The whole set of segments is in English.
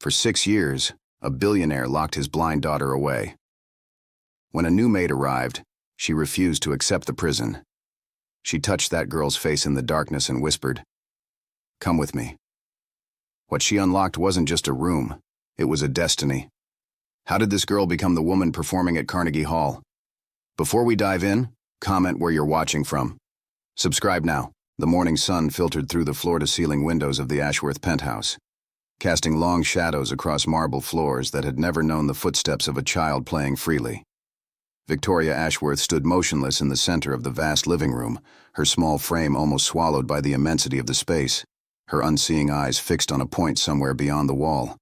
For 6 years, a billionaire locked his blind daughter away. When a new maid arrived, she refused to accept the prison. She touched that girl's face in the darkness and whispered, "Come with me." What she unlocked wasn't just a room, it was a destiny. How did this girl become the woman performing at Carnegie Hall? Before we dive in, comment where you're watching from. Subscribe now. The morning sun filtered through the floor-to-ceiling windows of the Ashworth penthouse, casting long shadows across marble floors that had never known the footsteps of a child playing freely. Victoria Ashworth stood motionless in the center of the vast living room, her small frame almost swallowed by the immensity of the space, her unseeing eyes fixed on a point somewhere beyond the wall.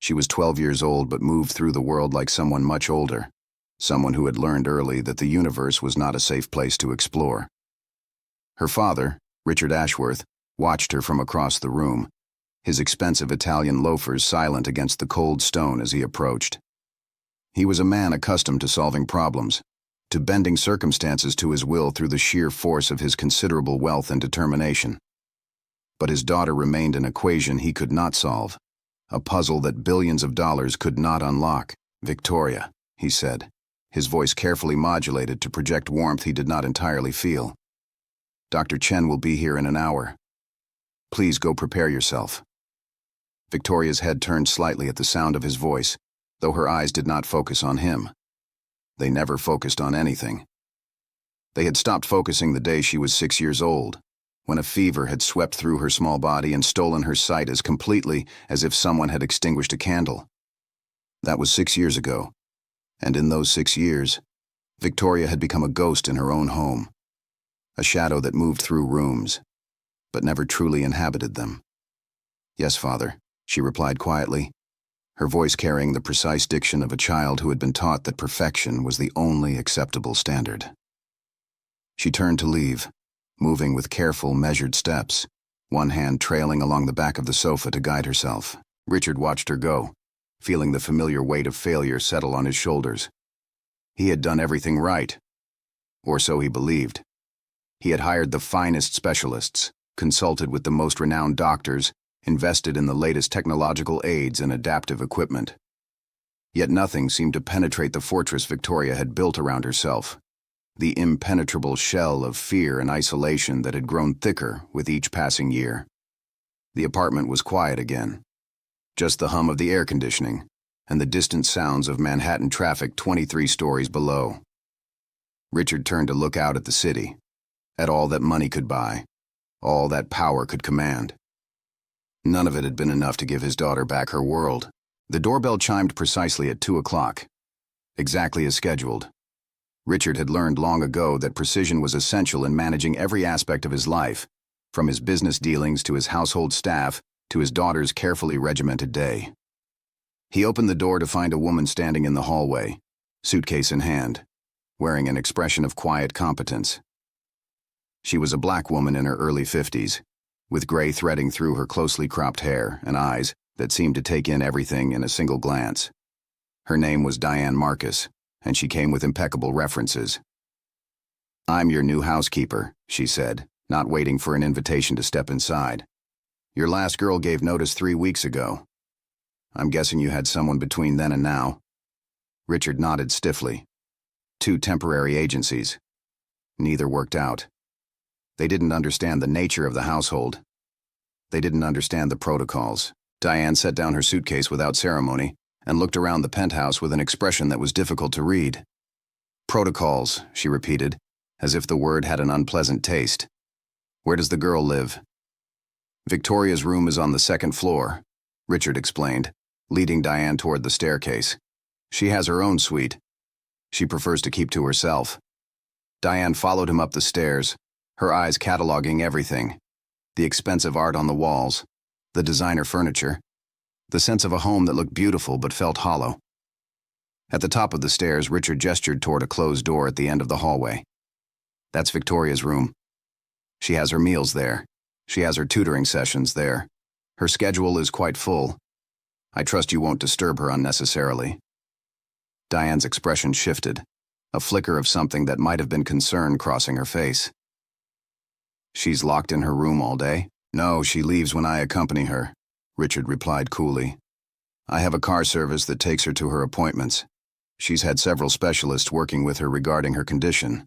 She was 12 years old but moved through the world like someone much older, someone who had learned early that the universe was not a safe place to explore. Her father, Richard Ashworth, watched her from across the room, his expensive Italian loafers silent against the cold stone as he approached. He was a man accustomed to solving problems, to bending circumstances to his will through the sheer force of his considerable wealth and determination. But his daughter remained an equation he could not solve, a puzzle that billions of dollars could not unlock. "Victoria," he said, his voice carefully modulated to project warmth he did not entirely feel. "Dr. Chen will be here in an hour. Please go prepare yourself." Victoria's head turned slightly at the sound of his voice, though her eyes did not focus on him. They never focused on anything. They had stopped focusing the day she was 6 years old, when a fever had swept through her small body and stolen her sight as completely as if someone had extinguished a candle. That was 6 years ago, and in those 6 years, Victoria had become a ghost in her own home, a shadow that moved through rooms, but never truly inhabited them. "Yes, Father," she replied quietly, her voice carrying the precise diction of a child who had been taught that perfection was the only acceptable standard. She turned to leave, moving with careful, measured steps, one hand trailing along the back of the sofa to guide herself. Richard watched her go, feeling the familiar weight of failure settle on his shoulders. He had done everything right, or so he believed. He had hired the finest specialists, consulted with the most renowned doctors, invested in the latest technological aids and adaptive equipment. Yet nothing seemed to penetrate the fortress Victoria had built around herself, the impenetrable shell of fear and isolation that had grown thicker with each passing year. The apartment was quiet again, just the hum of the air conditioning and the distant sounds of Manhattan traffic 23 stories below. Richard turned to look out at the city, at all that money could buy, all that power could command. None of it had been enough to give his daughter back her world. The doorbell chimed precisely at 2 o'clock, exactly as scheduled. Richard had learned long ago that precision was essential in managing every aspect of his life, from his business dealings to his household staff to his daughter's carefully regimented day. He opened the door to find a woman standing in the hallway, suitcase in hand, wearing an expression of quiet competence. She was a black woman in her early 50s, with gray threading through her closely cropped hair and eyes that seemed to take in everything in a single glance. Her name was Diane Marcus, and she came with impeccable references. "I'm your new housekeeper," she said, not waiting for an invitation to step inside. "Your last girl gave notice 3 weeks ago. I'm guessing you had someone between then and now." Richard nodded stiffly. 2 temporary agencies. Neither worked out. They didn't understand the nature of the household. They didn't understand the protocols. Diane set down her suitcase without ceremony and looked around the penthouse with an expression that was difficult to read. "Protocols," she repeated, as if the word had an unpleasant taste. "Where does the girl live?" "Victoria's room is on the 2nd floor," Richard explained, leading Diane toward the staircase. "She has her own suite. She prefers to keep to herself." Diane followed him up the stairs, her eyes cataloging everything: the expensive art on the walls, the designer furniture, the sense of a home that looked beautiful but felt hollow. At the top of the stairs, Richard gestured toward a closed door at the end of the hallway. "That's Victoria's room. She has her meals there. She has her tutoring sessions there. Her schedule is quite full. I trust you won't disturb her unnecessarily." Diane's expression shifted, a flicker of something that might have been concern crossing her face. "She's locked in her room all day?" "No, she leaves when I accompany her," Richard replied coolly. I have a car service that takes her to her appointments. She's had several specialists working with her regarding her condition.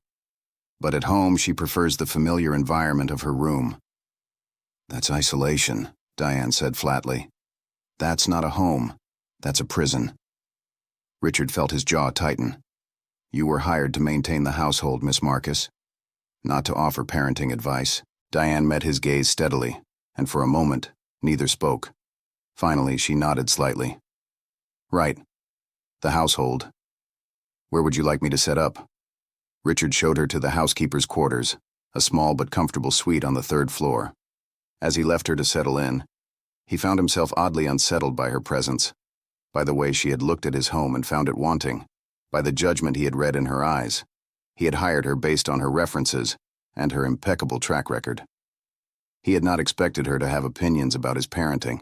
But at home, she prefers the familiar environment of her room. That's isolation, Diane said flatly. That's not a home. That's a prison. Richard felt his jaw tighten. You were hired to maintain the household, Miss Marcus, not to offer parenting advice. Diane met his gaze steadily, and for a moment, neither spoke. Finally, she nodded slightly. Right. The household. Where would you like me to set up? Richard showed her to the housekeeper's quarters, a small but comfortable suite on the 3rd floor. As he left her to settle in, he found himself oddly unsettled by her presence, by the way she had looked at his home and found it wanting, by the judgment he had read in her eyes. He had hired her based on her references and her impeccable track record. He had not expected her to have opinions about his parenting.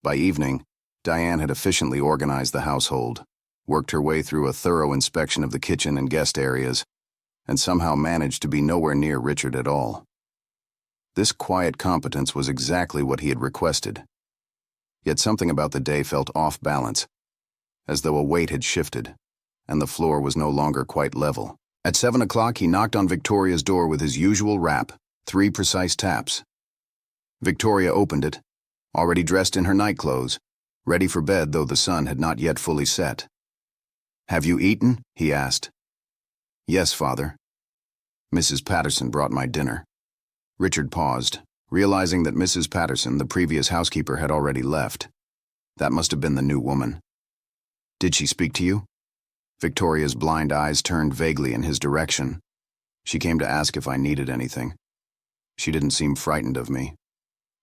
By evening, Diane had efficiently organized the household, worked her way through a thorough inspection of the kitchen and guest areas, and somehow managed to be nowhere near Richard at all. This quiet competence was exactly what he had requested. Yet something about the day felt off balance, as though a weight had shifted, and the floor was no longer quite level. At 7 o'clock, he knocked on Victoria's door with his usual rap, 3 precise taps. Victoria opened it, already dressed in her nightclothes, ready for bed though the sun had not yet fully set. Have you eaten? He asked. Yes, Father. Mrs. Patterson brought my dinner. Richard paused, realizing that Mrs. Patterson, the previous housekeeper, had already left. That must have been the new woman. Did she speak to you? Victoria's blind eyes turned vaguely in his direction. She came to ask if I needed anything. She didn't seem frightened of me.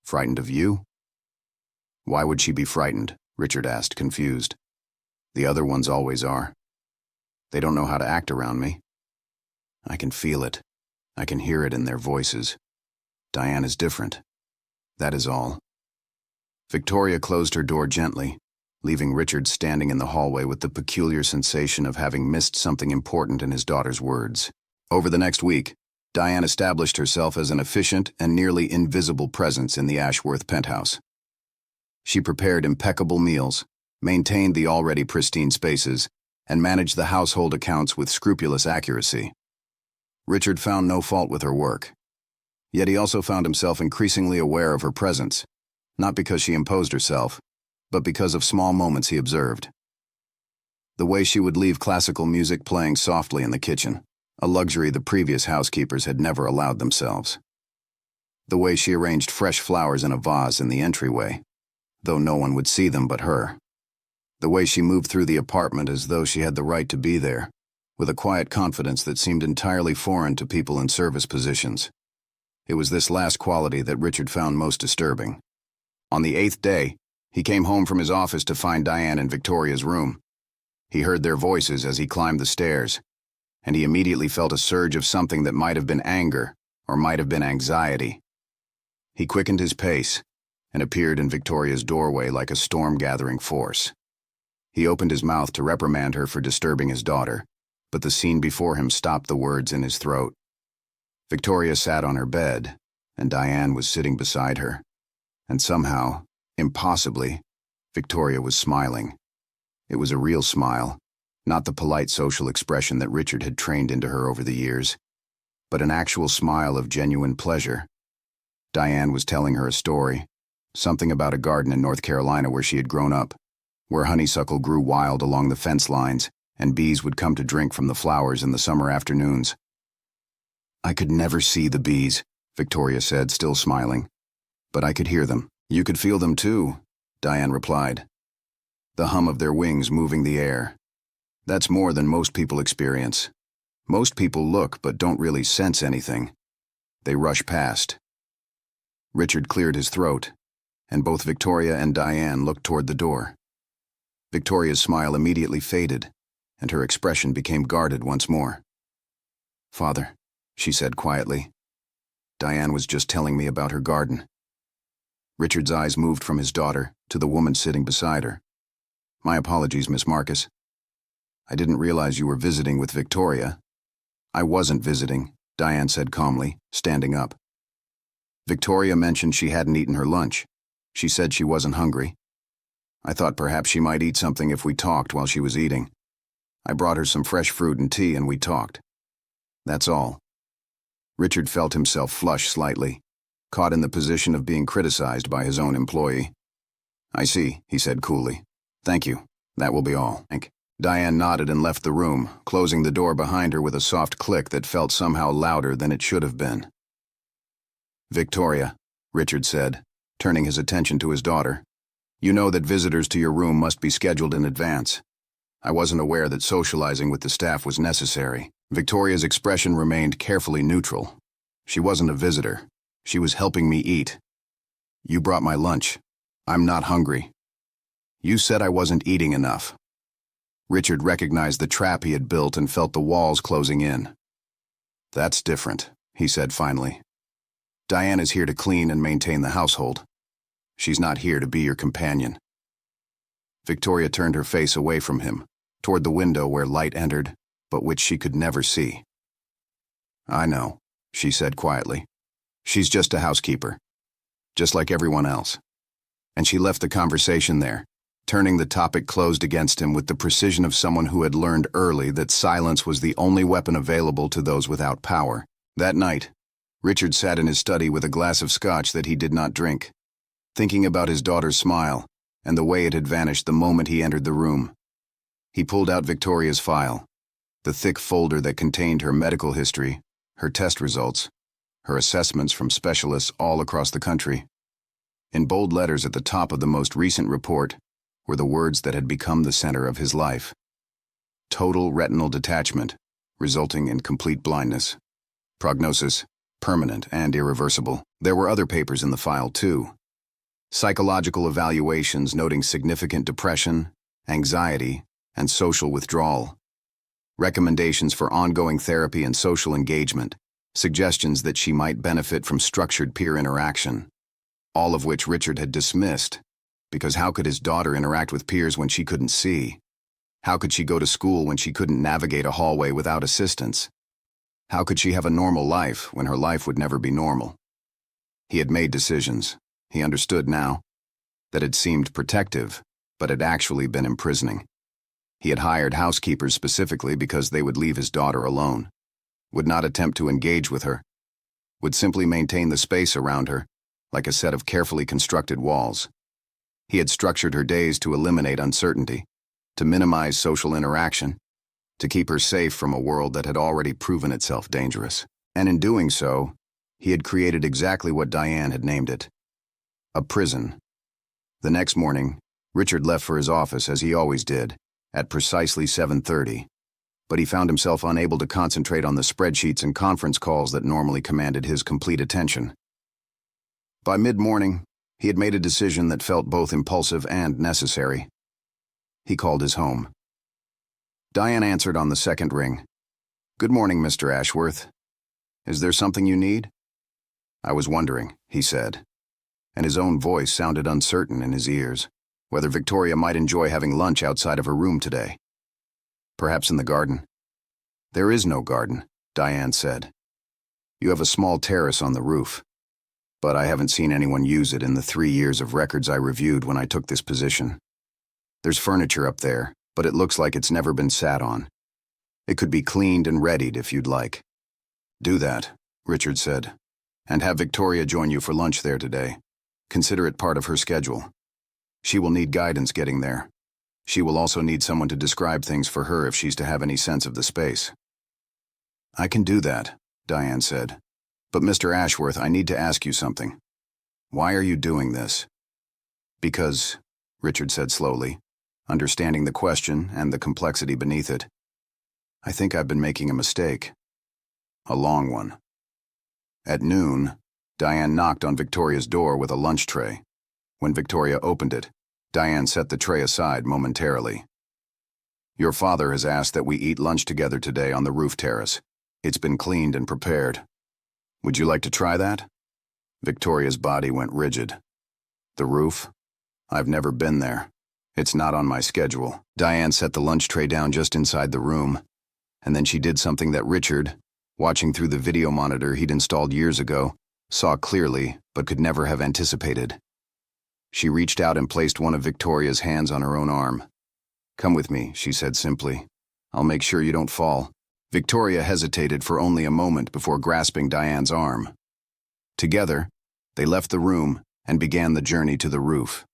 Frightened of you? Why would she be frightened? Richard asked, confused. The other ones always are. They don't know how to act around me. I can feel it. I can hear it in their voices. Diane is different. That is all. Victoria closed her door gently, leaving Richard standing in the hallway with the peculiar sensation of having missed something important in his daughter's words. Over the next week, Diane established herself as an efficient and nearly invisible presence in the Ashworth penthouse. She prepared impeccable meals, maintained the already pristine spaces, and managed the household accounts with scrupulous accuracy. Richard found no fault with her work. Yet he also found himself increasingly aware of her presence, not because she imposed herself, but because of small moments he observed. The way she would leave classical music playing softly in the kitchen, a luxury the previous housekeepers had never allowed themselves. The way she arranged fresh flowers in a vase in the entryway, though no one would see them but her. The way she moved through the apartment as though she had the right to be there, with a quiet confidence that seemed entirely foreign to people in service positions. It was this last quality that Richard found most disturbing. On the 8th day, he came home from his office to find Diane in Victoria's room. He heard their voices as he climbed the stairs, and he immediately felt a surge of something that might have been anger or might have been anxiety. He quickened his pace and appeared in Victoria's doorway like a storm-gathering force. He opened his mouth to reprimand her for disturbing his daughter, but the scene before him stopped the words in his throat. Victoria sat on her bed, and Diane was sitting beside her. And somehow, impossibly, Victoria was smiling. It was a real smile, not the polite social expression that Richard had trained into her over the years, but an actual smile of genuine pleasure. Diane was telling her a story, something about a garden in North Carolina where she had grown up, where honeysuckle grew wild along the fence lines, and bees would come to drink from the flowers in the summer afternoons. I could never see the bees, Victoria said, still smiling. But I could hear them. You could feel them too, Diane replied. The hum of their wings moving the air. That's more than most people experience. Most people look but don't really sense anything. They rush past. Richard cleared his throat, and both Victoria and Diane looked toward the door. Victoria's smile immediately faded, and her expression became guarded once more. Father, she said quietly. Diane was just telling me about her garden. Richard's eyes moved from his daughter to the woman sitting beside her. My apologies, Miss Marcus. I didn't realize you were visiting with Victoria. I wasn't visiting, Diane said calmly, standing up. Victoria mentioned she hadn't eaten her lunch. She said she wasn't hungry. I thought perhaps she might eat something if we talked while she was eating. I brought her some fresh fruit and tea and we talked. That's all. Richard felt himself flush slightly, caught in the position of being criticized by his own employee. I see, he said coolly. Thank you. That will be all. Diane nodded and left the room, closing the door behind her with a soft click that felt somehow louder than it should have been. Victoria, Richard said, turning his attention to his daughter. You know that visitors to your room must be scheduled in advance. I wasn't aware that socializing with the staff was necessary. Victoria's expression remained carefully neutral. She wasn't a visitor. She was helping me eat. You brought my lunch. I'm not hungry. You said I wasn't eating enough. Richard recognized the trap he had built and felt the walls closing in. That's different, he said finally. Diane is here to clean and maintain the household. She's not here to be your companion. Victoria turned her face away from him, toward the window where light entered, but which she could never see. I know, she said quietly. She's just a housekeeper, just like everyone else. And she left the conversation there, turning the topic closed against him with the precision of someone who had learned early that silence was the only weapon available to those without power. That night, Richard sat in his study with a glass of scotch that he did not drink, thinking about his daughter's smile and the way it had vanished the moment he entered the room. He pulled out Victoria's file, the thick folder that contained her medical history, her test results, her assessments from specialists all across the country. In bold letters at the top of the most recent report were the words that had become the center of his life. Total retinal detachment, resulting in complete blindness. Prognosis, permanent and irreversible. There were other papers in the file, too. Psychological evaluations noting significant depression, anxiety, and social withdrawal. Recommendations for ongoing therapy and social engagement. Suggestions that she might benefit from structured peer interaction. All of which Richard had dismissed, because how could his daughter interact with peers when she couldn't see? How could she go to school when she couldn't navigate a hallway without assistance? How could she have a normal life when her life would never be normal? He had made decisions, he understood now, that had seemed protective, but had actually been imprisoning. He had hired housekeepers specifically because they would leave his daughter alone, would not attempt to engage with her, would simply maintain the space around her, like a set of carefully constructed walls. He had structured her days to eliminate uncertainty, to minimize social interaction, to keep her safe from a world that had already proven itself dangerous. And in doing so, he had created exactly what Diane had named it: a prison. The next morning, Richard left for his office as he always did, at precisely 7:30, but he found himself unable to concentrate on the spreadsheets and conference calls that normally commanded his complete attention. By mid-morning, he had made a decision that felt both impulsive and necessary. He called his home. Diane answered on the second ring. Good morning, Mr. Ashworth. Is there something you need? I was wondering, he said, and his own voice sounded uncertain in his ears, whether Victoria might enjoy having lunch outside of her room today. Perhaps in the garden. There is no garden, Diane said. You have a small terrace on the roof, but I haven't seen anyone use it in the 3 years of records I reviewed when I took this position. There's furniture up there, but it looks like it's never been sat on. It could be cleaned and readied if you'd like. Do that, Richard said, and have Victoria join you for lunch there today. Consider it part of her schedule. She will need guidance getting there. She will also need someone to describe things for her if she's to have any sense of the space. I can do that, Diane said. But Mr. Ashworth, I need to ask you something. Why are you doing this? Because, Richard said slowly, understanding the question and the complexity beneath it, I think I've been making a mistake. A long one. At noon, Diane knocked on Victoria's door with a lunch tray. When Victoria opened it, Diane set the tray aside momentarily. Your father has asked that we eat lunch together today on the roof terrace. It's been cleaned and prepared. Would you like to try that? Victoria's body went rigid. The roof? I've never been there. It's not on my schedule. Diane set the lunch tray down just inside the room, and then she did something that Richard, watching through the video monitor he'd installed years ago, saw clearly but could never have anticipated. She reached out and placed one of Victoria's hands on her own arm. "Come with me," she said simply. "I'll make sure you don't fall." Victoria hesitated for only a moment before grasping Diane's arm. Together, they left the room and began the journey to the roof.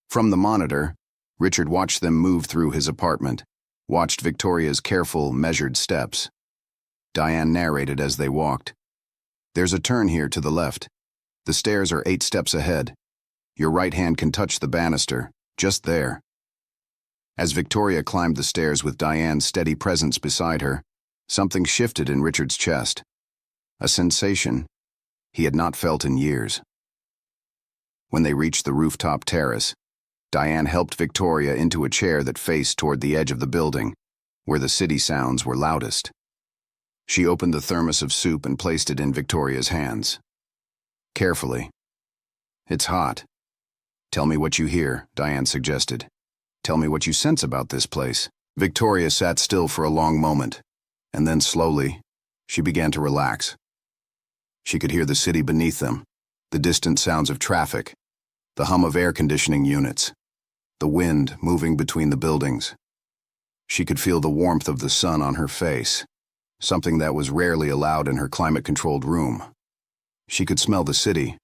From the monitor, Richard watched them move through his apartment, watched Victoria's careful, measured steps. Diane narrated as they walked. "There's a turn here to the left. The stairs are 8 steps ahead. Your right hand can touch the banister, just there." As Victoria climbed the stairs with Diane's steady presence beside her, something shifted in Richard's chest. A sensation he had not felt in years. When they reached the rooftop terrace, Diane helped Victoria into a chair that faced toward the edge of the building, where the city sounds were loudest. She opened the thermos of soup and placed it in Victoria's hands. Carefully. "It's hot." "Tell me what you hear," Diane suggested. "Tell me what you sense about this place." Victoria sat still for a long moment, and then slowly, she began to relax. She could hear the city beneath them, the distant sounds of traffic, the hum of air conditioning units, the wind moving between the buildings. She could feel the warmth of the sun on her face, something that was rarely allowed in her climate-controlled room. She could smell the city,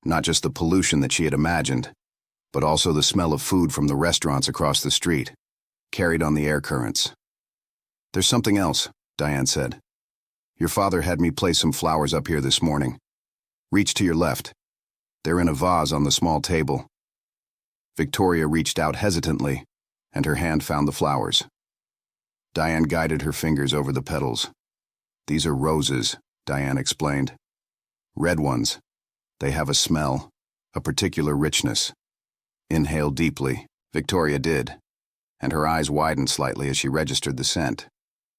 not just the pollution that she had imagined, but also the smell of food from the restaurants across the street, carried on the air currents. "There's something else," Diane said. "Your father had me place some flowers up here this morning. Reach to your left. They're in a vase on the small table." Victoria reached out hesitantly, and her hand found the flowers. Diane guided her fingers over the petals. "These are roses," Diane explained. "Red ones. They have a smell, a particular richness." Inhale deeply, Victoria did, and her eyes widened slightly as she registered the scent,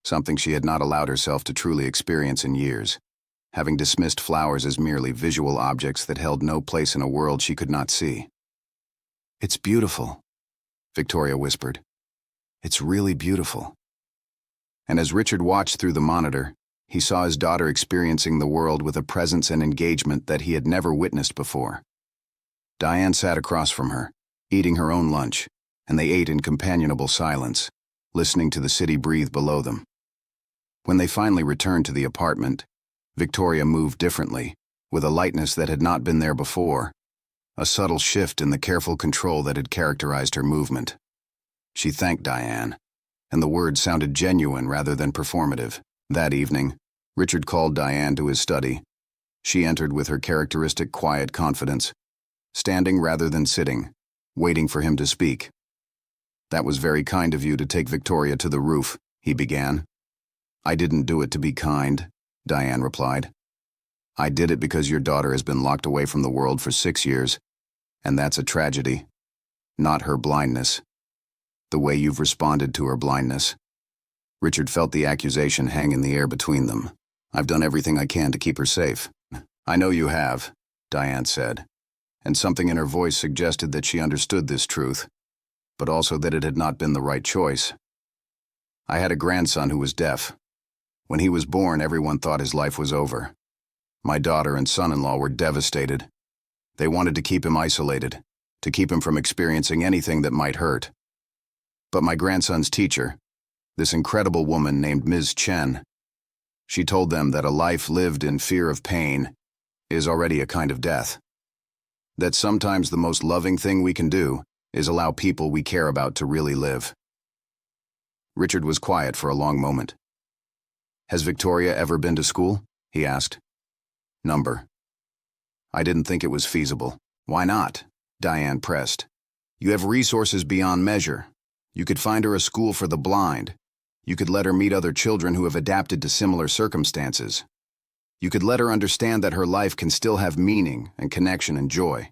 something she had not allowed herself to truly experience in years, having dismissed flowers as merely visual objects that held no place in a world she could not see. "It's beautiful," Victoria whispered. "It's really beautiful." And as Richard watched through the monitor, he saw his daughter experiencing the world with a presence and engagement that he had never witnessed before. Diane sat across from her, eating her own lunch, and they ate in companionable silence, listening to the city breathe below them. When they finally returned to the apartment, Victoria moved differently, with a lightness that had not been there before, a subtle shift in the careful control that had characterized her movement. She thanked Diane, and the words sounded genuine rather than performative. That evening, Richard called Diane to his study. She entered with her characteristic quiet confidence, standing rather than sitting, waiting for him to speak. "That was very kind of you to take Victoria to the roof," he began. "I didn't do it to be kind," Diane replied. "I did it because your daughter has been locked away from the world for 6 years, and that's a tragedy. Not her blindness. The way you've responded to her blindness." Richard felt the accusation hang in the air between them. "I've done everything I can to keep her safe." "I know you have," Diane said, and something in her voice suggested that she understood this truth, but also that it had not been the right choice. "I had a grandson who was deaf. When he was born, everyone thought his life was over. My daughter and son-in-law were devastated. They wanted to keep him isolated, to keep him from experiencing anything that might hurt. But my grandson's teacher, this incredible woman named Ms. Chen, she told them that a life lived in fear of pain is already a kind of death. That sometimes the most loving thing we can do is allow people we care about to really live." Richard was quiet for a long moment. "Has Victoria ever been to school?" he asked. "Number. I didn't think it was feasible." "Why not?" Diane pressed. "You have resources beyond measure. You could find her a school for the blind. You could let her meet other children who have adapted to similar circumstances. You could let her understand that her life can still have meaning and connection and joy.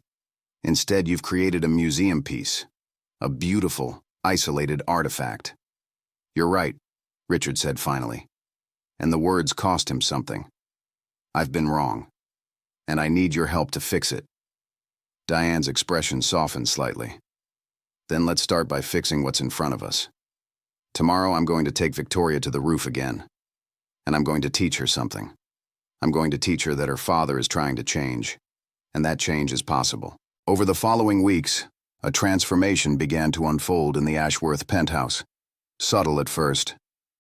Instead, you've created a museum piece, a beautiful, isolated artifact." "You're right," Richard said finally, and the words cost him something. "I've been wrong, and I need your help to fix it." Diane's expression softened slightly. "Then let's start by fixing what's in front of us. Tomorrow I'm going to take Victoria to the roof again, and I'm going to teach her something. I'm going to teach her that her father is trying to change, and that change is possible." Over the following weeks, a transformation began to unfold in the Ashworth penthouse. Subtle at first,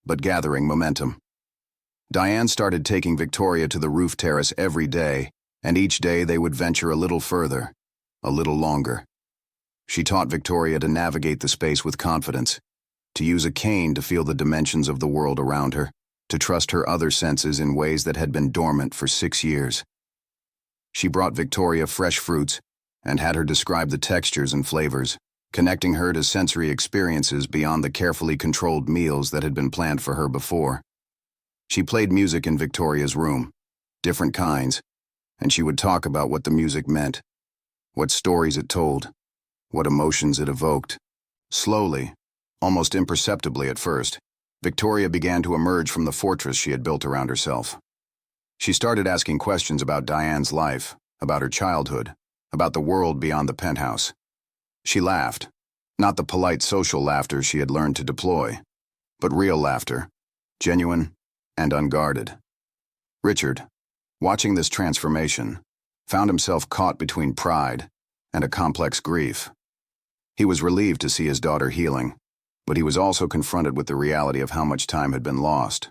but gathering momentum. Diane started taking Victoria to the roof terrace every day, and each day they would venture a little further, a little longer. She taught Victoria to navigate the space with confidence, to use a cane to feel the dimensions of the world around her, to trust her other senses in ways that had been dormant for 6 years. She brought Victoria fresh fruits and had her describe the textures and flavors, connecting her to sensory experiences beyond the carefully controlled meals that had been planned for her before. She played music in Victoria's room, different kinds, and she would talk about what the music meant, what stories it told, what emotions it evoked. Slowly, almost imperceptibly at first, Victoria began to emerge from the fortress she had built around herself. She started asking questions about Diane's life, about her childhood, about the world beyond the penthouse. She laughed, not the polite social laughter she had learned to deploy, but real laughter, genuine and unguarded. Richard, watching this transformation, found himself caught between pride and a complex grief. He was relieved to see his daughter healing, but he was also confronted with the reality of how much time had been lost,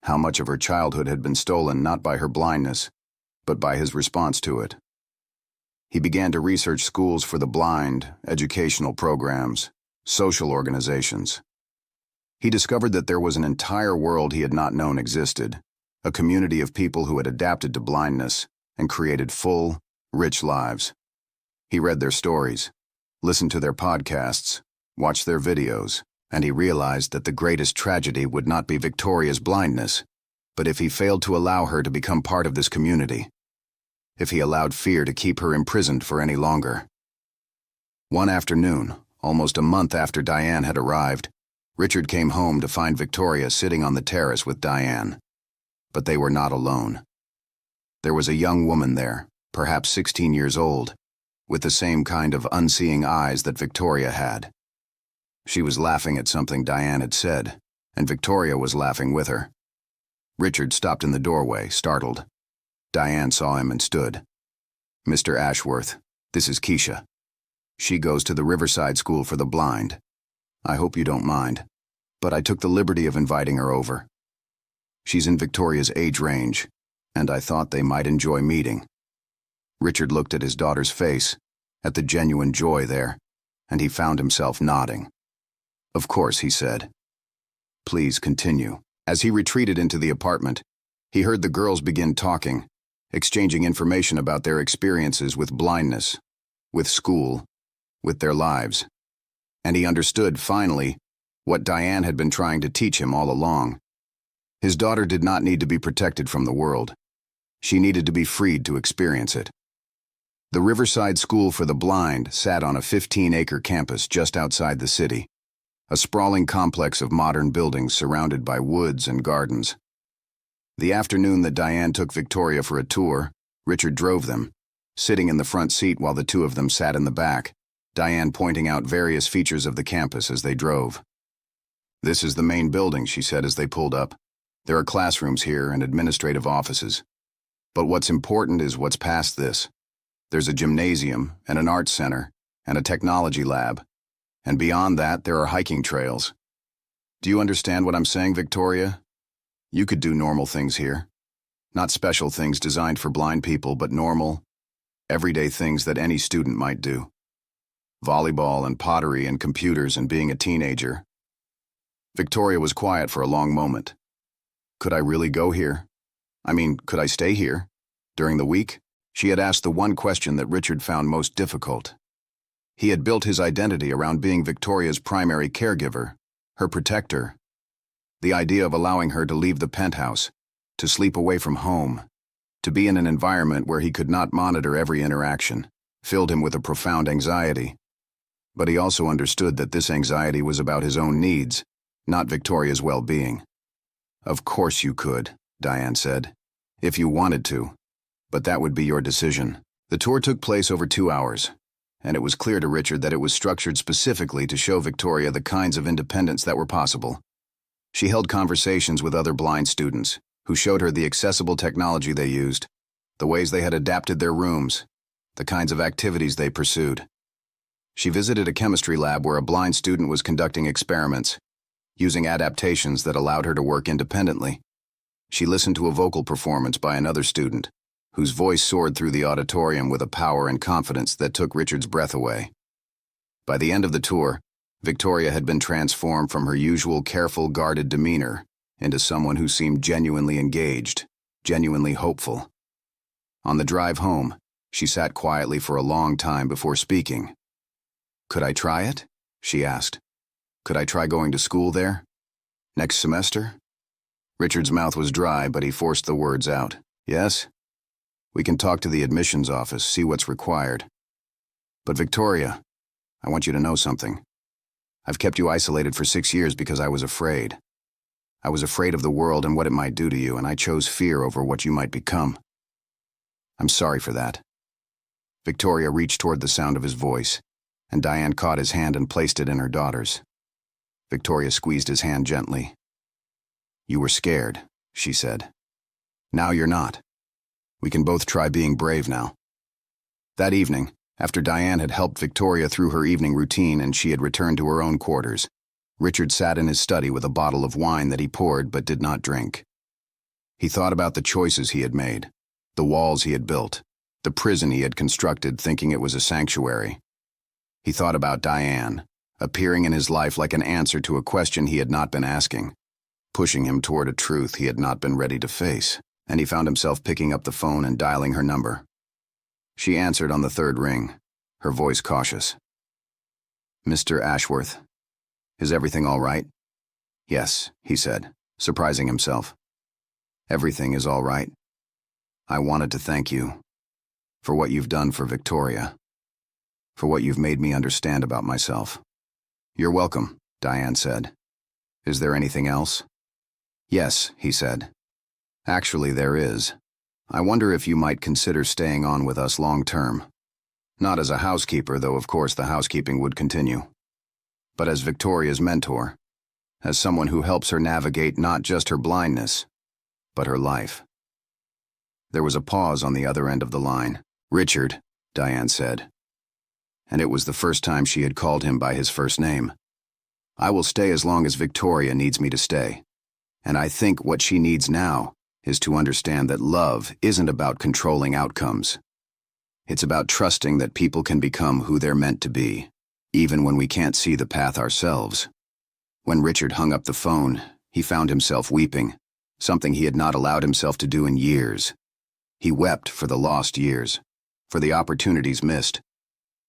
how much of her childhood had been stolen not by her blindness, but by his response to it. He began to research schools for the blind, educational programs, social organizations. He discovered that there was an entire world he had not known existed, a community of people who had adapted to blindness and created full, rich lives. He read their stories, listened to their podcasts, watched their videos, and he realized that the greatest tragedy would not be Victoria's blindness, but if he failed to allow her to become part of this community, if he allowed fear to keep her imprisoned for any longer. One afternoon, almost a month after Diane had arrived, Richard came home to find Victoria sitting on the terrace with Diane. But they were not alone. There was a young woman there, perhaps 16 years old, with the same kind of unseeing eyes that Victoria had. She was laughing at something Diane had said, and Victoria was laughing with her. Richard stopped in the doorway, startled. Diane saw him and stood. "Mr. Ashworth, this is Keisha. She goes to the Riverside School for the Blind. I hope you don't mind, but I took the liberty of inviting her over. She's in Victoria's age range, and I thought they might enjoy meeting." Richard looked at his daughter's face, at the genuine joy there, and he found himself nodding. "Of course," he said. "Please continue." As he retreated into the apartment, he heard the girls begin talking, exchanging information about their experiences with blindness, with school, with their lives. And he understood, finally, what Diane had been trying to teach him all along. His daughter did not need to be protected from the world. She needed to be freed to experience it. The Riverside School for the Blind sat on a 15-acre campus just outside the city, a sprawling complex of modern buildings surrounded by woods and gardens. The afternoon that Diane took Victoria for a tour, Richard drove them, sitting in the front seat while the two of them sat in the back, Diane pointing out various features of the campus as they drove. "This is the main building," she said as they pulled up. "There are classrooms here and administrative offices. But what's important is what's past this. There's a gymnasium and an arts center and a technology lab. And beyond that, there are hiking trails. Do you understand what I'm saying, Victoria? You could do normal things here. Not special things designed for blind people, but normal, everyday things that any student might do. Volleyball and pottery and computers and being a teenager." Victoria was quiet for a long moment. "Could I really go here? I mean, could I stay here? During the week?" She had asked the one question that Richard found most difficult. He had built his identity around being Victoria's primary caregiver, her protector. The idea of allowing her to leave the penthouse, to sleep away from home, to be in an environment where he could not monitor every interaction, filled him with a profound anxiety. But he also understood that this anxiety was about his own needs, not Victoria's well-being. "Of course you could," Diane said, "if you wanted to. But that would be your decision." The tour took place over 2 hours, and it was clear to Richard that it was structured specifically to show Victoria the kinds of independence that were possible. She held conversations with other blind students, who showed her the accessible technology they used, the ways they had adapted their rooms, the kinds of activities they pursued. She visited a chemistry lab where a blind student was conducting experiments, using adaptations that allowed her to work independently. She listened to a vocal performance by another student, whose voice soared through the auditorium with a power and confidence that took Richard's breath away. By the end of the tour, Victoria had been transformed from her usual careful, guarded demeanor into someone who seemed genuinely engaged, genuinely hopeful. On the drive home, she sat quietly for a long time before speaking. "Could I try it?" she asked. "Could I try going to school there? Next semester?" Richard's mouth was dry, but he forced the words out. "Yes? We can talk to the admissions office, see what's required. But Victoria, I want you to know something. I've kept you isolated for 6 years because I was afraid. I was afraid of the world and what it might do to you, and I chose fear over what you might become. I'm sorry for that." Victoria reached toward the sound of his voice, and Diane caught his hand and placed it in her daughter's. Victoria squeezed his hand gently. "You were scared," she said. "Now you're not. We can both try being brave now." That evening, after Diane had helped Victoria through her evening routine and she had returned to her own quarters, Richard sat in his study with a bottle of wine that he poured but did not drink. He thought about the choices he had made, the walls he had built, the prison he had constructed thinking it was a sanctuary. He thought about Diane, appearing in his life like an answer to a question he had not been asking, pushing him toward a truth he had not been ready to face, and he found himself picking up the phone and dialing her number. She answered on the third ring, her voice cautious. "Mr. Ashworth, is everything all right?" "Yes," he said, surprising himself. "Everything is all right. I wanted to thank you for what you've done for Victoria, for what you've made me understand about myself." "You're welcome," Diane said. "Is there anything else?" "Yes," he said. "Actually, there is. I wonder if you might consider staying on with us long term. Not as a housekeeper, though of course the housekeeping would continue, but as Victoria's mentor, as someone who helps her navigate not just her blindness, but her life." There was a pause on the other end of the line. "Richard," Diane said, and it was the first time she had called him by his first name. "I will stay as long as Victoria needs me to stay, and I think what she needs now is to understand that love isn't about controlling outcomes. It's about trusting that people can become who they're meant to be, even when we can't see the path ourselves." When Richard hung up the phone, he found himself weeping, something he had not allowed himself to do in years. He wept for the lost years, for the opportunities missed,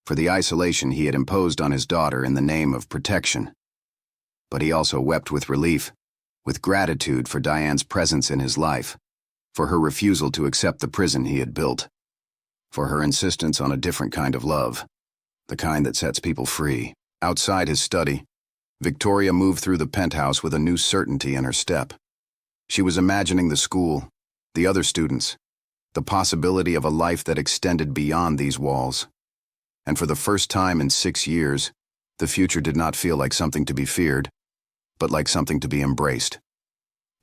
for the isolation he had imposed on his daughter in the name of protection. But he also wept with relief, with gratitude for Diane's presence in his life, for her refusal to accept the prison he had built, for her insistence on a different kind of love, the kind that sets people free. Outside his study, Victoria moved through the penthouse with a new certainty in her step. She was imagining the school, the other students, the possibility of a life that extended beyond these walls. And for the first time in 6 years, the future did not feel like something to be feared, but like something to be embraced.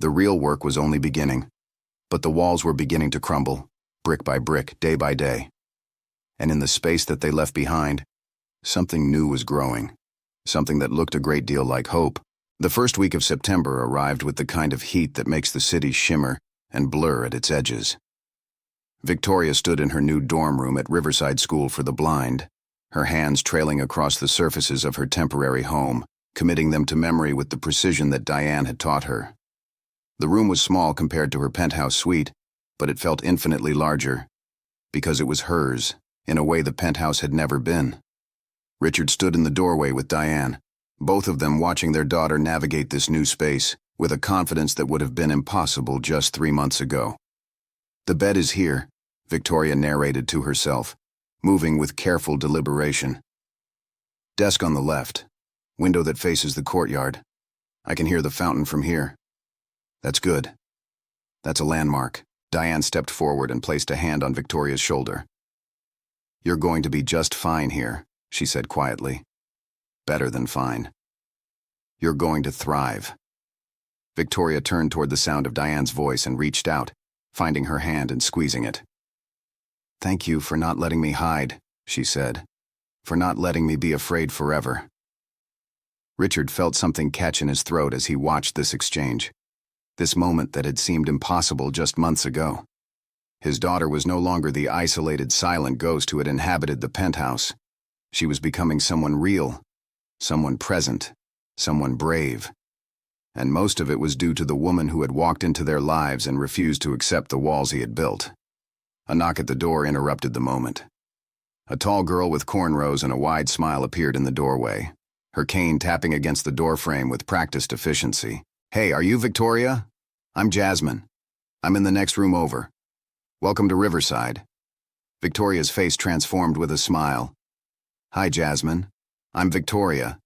The real work was only beginning, but the walls were beginning to crumble, brick by brick, day by day. And in the space that they left behind, something new was growing, something that looked a great deal like hope. The first week of September arrived with the kind of heat that makes the city shimmer and blur at its edges. Victoria stood in her new dorm room at Riverside School for the Blind, her hands trailing across the surfaces of her temporary home, committing them to memory with the precision that Diane had taught her. The room was small compared to her penthouse suite, but it felt infinitely larger, because it was hers, in a way the penthouse had never been. Richard stood in the doorway with Diane, both of them watching their daughter navigate this new space with a confidence that would have been impossible just 3 months ago. "The bed is here," Victoria narrated to herself, moving with careful deliberation. "Desk on the left. Window that faces the courtyard. I can hear the fountain from here. That's good. That's a landmark." Diane stepped forward and placed a hand on Victoria's shoulder. "You're going to be just fine here," she said quietly. "Better than fine. You're going to thrive." Victoria turned toward the sound of Diane's voice and reached out, finding her hand and squeezing it. "Thank you for not letting me hide," she said. "For not letting me be afraid forever." Richard felt something catch in his throat as he watched this exchange. This moment that had seemed impossible just months ago. His daughter was no longer the isolated, silent ghost who had inhabited the penthouse. She was becoming someone real, someone present, someone brave. And most of it was due to the woman who had walked into their lives and refused to accept the walls he had built. A knock at the door interrupted the moment. A tall girl with cornrows and a wide smile appeared in the doorway, her cane tapping against the doorframe with practiced efficiency. "Hey, are you Victoria? I'm Jasmine. I'm in the next room over. Welcome to Riverside." Victoria's face transformed with a smile. "Hi, Jasmine. I'm Victoria.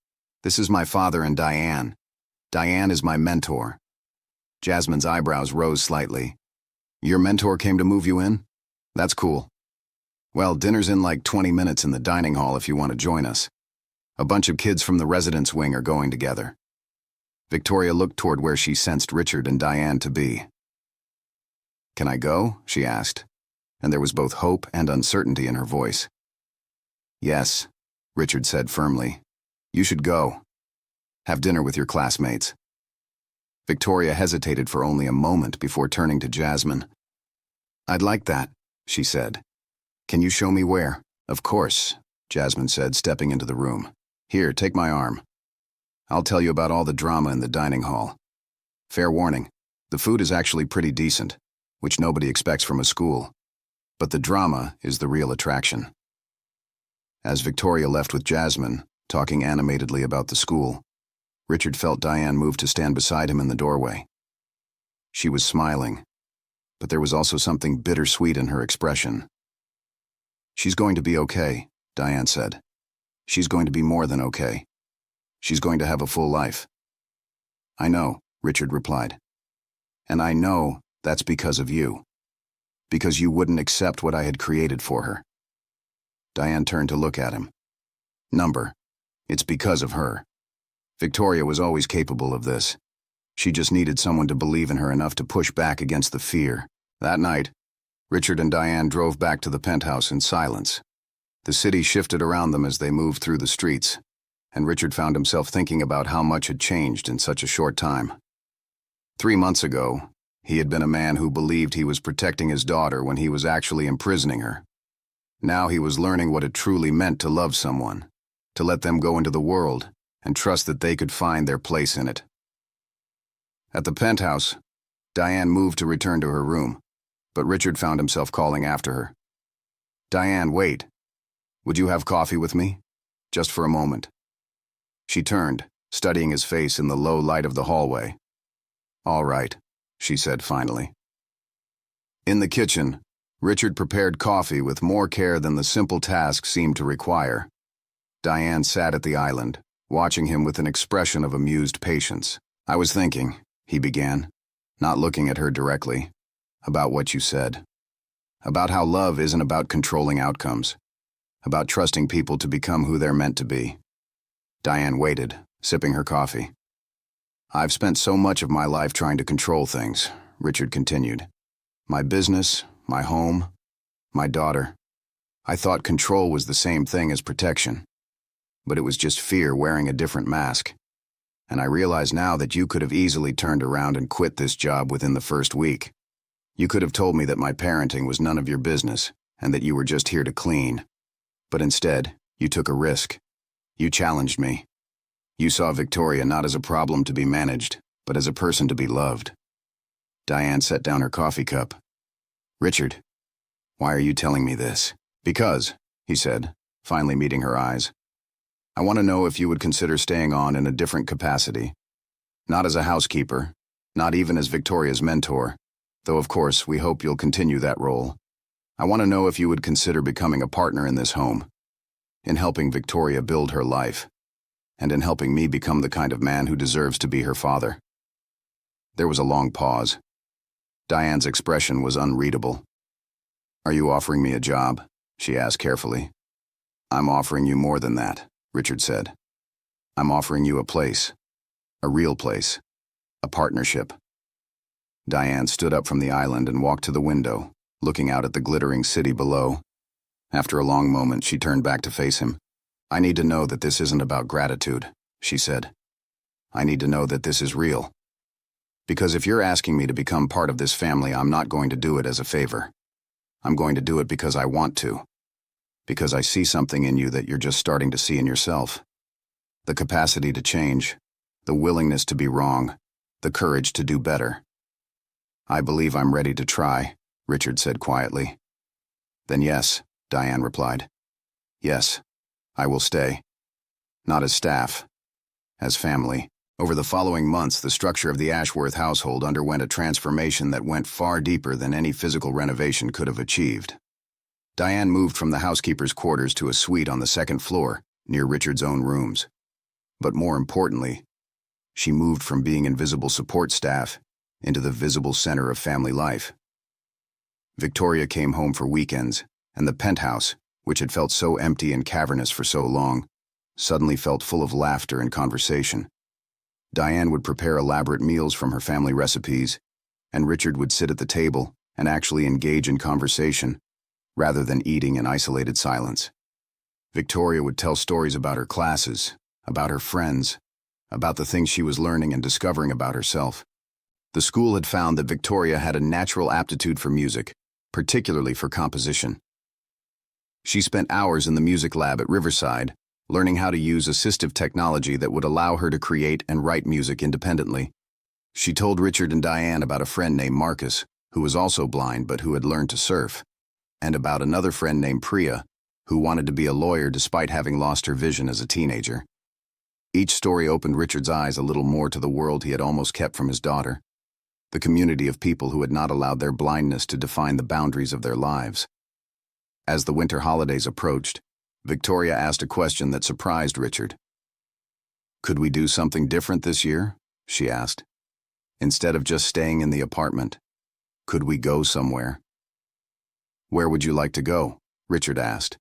This is my father and Diane. Diane is my mentor." Jasmine's eyebrows rose slightly. "Your mentor came to move you in? That's cool. Well, dinner's in like 20 minutes in the dining hall if you want to join us. A bunch of kids from the residence wing are going together." Victoria looked toward where she sensed Richard and Diane to be. "Can I go?" she asked, and there was both hope and uncertainty in her voice. "Yes," Richard said firmly. "You should go. Have dinner with your classmates." Victoria hesitated for only a moment before turning to Jasmine. "I'd like that," she said. "Can you show me where?" "Of course," Jasmine said, stepping into the room. "Here, take my arm. I'll tell you about all the drama in the dining hall. Fair warning, the food is actually pretty decent, which nobody expects from a school. But the drama is the real attraction." As Victoria left with Jasmine, talking animatedly about the school, Richard felt Diane move to stand beside him in the doorway. She was smiling, but there was also something bittersweet in her expression. "She's going to be okay," Diane said. "She's going to be more than okay. She's going to have a full life." "I know," Richard replied. "And I know that's because of you. Because you wouldn't accept what I had created for her." Diane turned to look at him. "Number, it's because of her. Victoria was always capable of this. She just needed someone to believe in her enough to push back against the fear." That night, Richard and Diane drove back to the penthouse in silence. The city shifted around them as they moved through the streets, and Richard found himself thinking about how much had changed in such a short time. 3 months ago, he had been a man who believed he was protecting his daughter when he was actually imprisoning her. Now he was learning what it truly meant to love someone, to let them go into the world, and trust that they could find their place in it. At the penthouse, Diane moved to return to her room, but Richard found himself calling after her. "Diane, wait. Would you have coffee with me? Just for a moment." She turned, studying his face in the low light of the hallway. "All right," she said finally. In the kitchen, Richard prepared coffee with more care than the simple task seemed to require. Diane sat at the island, watching him with an expression of amused patience. "I was thinking," he began, not looking at her directly, "about what you said. About how love isn't about controlling outcomes. About trusting people to become who they're meant to be." Diane waited, sipping her coffee. "I've spent so much of my life trying to control things," Richard continued. "My business, my home, my daughter. I thought control was the same thing as protection. But it was just fear wearing a different mask. And I realize now that you could have easily turned around and quit this job within the first week. You could have told me that my parenting was none of your business and that you were just here to clean. But instead, you took a risk. You challenged me. You saw Victoria not as a problem to be managed, but as a person to be loved." Diane set down her coffee cup. "Richard, why are you telling me this?" "Because," he said, finally meeting her eyes, "I want to know if you would consider staying on in a different capacity. Not as a housekeeper, not even as Victoria's mentor, though of course we hope you'll continue that role. I want to know if you would consider becoming a partner in this home, in helping Victoria build her life, and in helping me become the kind of man who deserves to be her father." There was a long pause. Diane's expression was unreadable. "Are you offering me a job?" she asked carefully. "I'm offering you more than that," Richard said. "I'm offering you a place, a real place, a partnership." Diane stood up from the island and walked to the window, looking out at the glittering city below. After a long moment, she turned back to face him. "I need to know that this isn't about gratitude," she said. "I need to know that this is real. Because if you're asking me to become part of this family, I'm not going to do it as a favor. I'm going to do it because I want to. Because I see something in you that you're just starting to see in yourself. The capacity to change, the willingness to be wrong, the courage to do better." "I believe I'm ready to try," Richard said quietly. "Then yes," Diane replied. "Yes, I will stay. Not as staff, as family." Over the following months, the structure of the Ashworth household underwent a transformation that went far deeper than any physical renovation could have achieved. Diane moved from the housekeeper's quarters to a suite on the second floor, near Richard's own rooms. But more importantly, she moved from being invisible support staff into the visible center of family life. Victoria came home for weekends, and the penthouse, which had felt so empty and cavernous for so long, suddenly felt full of laughter and conversation. Diane would prepare elaborate meals from her family recipes, and Richard would sit at the table and actually engage in conversation, rather than eating in isolated silence. Victoria would tell stories about her classes, about her friends, about the things she was learning and discovering about herself. The school had found that Victoria had a natural aptitude for music, particularly for composition. She spent hours in the music lab at Riverside, learning how to use assistive technology that would allow her to create and write music independently. She told Richard and Diane about a friend named Marcus, who was also blind but who had learned to surf, and about another friend named Priya, who wanted to be a lawyer despite having lost her vision as a teenager. Each story opened Richard's eyes a little more to the world he had almost kept from his daughter, the community of people who had not allowed their blindness to define the boundaries of their lives. As the winter holidays approached, Victoria asked a question that surprised Richard. "Could we do something different this year?" she asked. "Instead of just staying in the apartment, could we go somewhere?" "Where would you like to go?" Richard asked.